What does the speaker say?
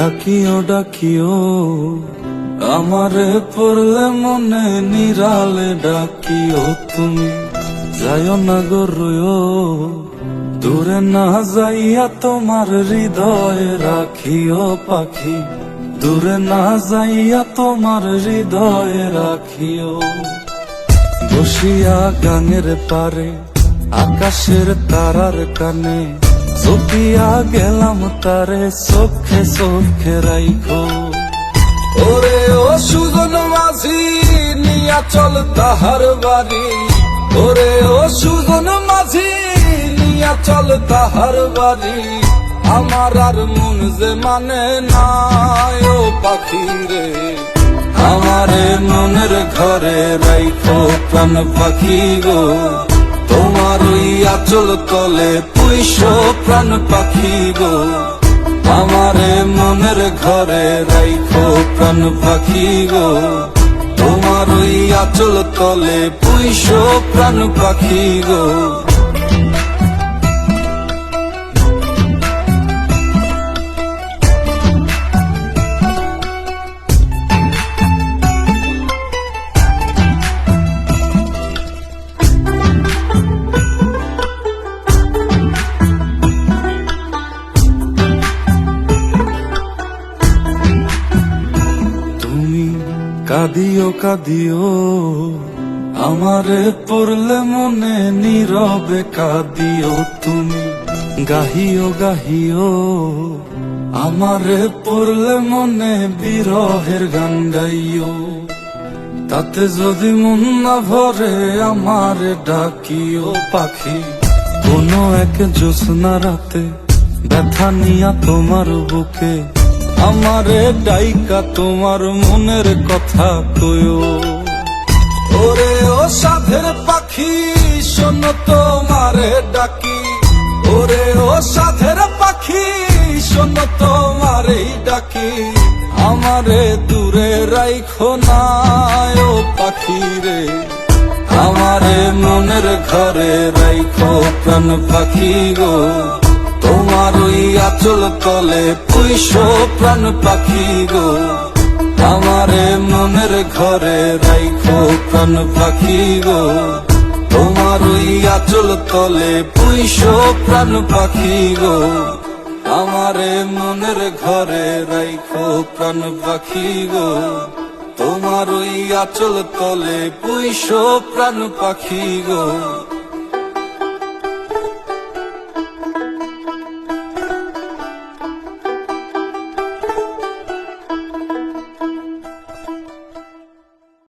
ডাকিও ডাকিও আমারে পড়লে মনে নিরালে ডাকিও তুমি যাইও না গো রুয়ো দূরে না যাইয়া তোমার হৃদয়ে রাখিও পাখি দূরে না যাইয়া তোমার হৃদয়ে রাখিও বসিয়া গাঙের পারে আকাশের তারার কানে চোপিয়া গেলাম তারে চোখে চোখে রাইখো ওরে ও সুজন মাঝি নিয়া চল তাহার বাড়ি ওরে ও সুজন মাঝি নিয়া চল তাহার বাড়ি আমার আর মন যে মানে না ও পাখি রে আমারে মনের ঘরে রাইখো প্রাণ পাখি গো তোমার ওই আঁচল তলে পুইশো প্রাণ পাখি গো আমারে মনের ঘরে রাইখো প্রাণ পাখি গো তোমার ওই আঁচল তলে পুইশো প্রাণ পাখি গো কাঁদিও কাঁদিও আমারে পড়লে মনে নীরবে কাঁদিও তুমি গাহিও গাহিও আমারে পড়লে মনে বিরহের গান গাইও তাতে যদি মন না ভরে আমারে ডাকিও পাখি কোনো এক জ্যোৎস্না রাতে ব্যথা নিয়া তোমার বুকে আমারে ডাইকা তোমার মনের কথা কয়ো ওরে ও সাধের পাখি শোনো তোমারে ডাকি ওরে ও সাধের পাখি শোনো তোমারে ডাকি আমারে দূরে রাইখো না ও পাখি রে আমারে মনের ঘরে রাইখো প্রাণ পাখি গো তোমার ওই আঁচল তলে পুইশো প্রাণ পাখি গো আমারে মনের ঘরে রাইখো প্রাণ পাখি গো তোমার ওই আঁচল তলে পুইশো প্রাণ পাখি গো আমারে মনের ঘরে রাইখো প্রাণ পাখি গো তোমার ওই আঁচল তলে পুইশো প্রাণ পাখি গো।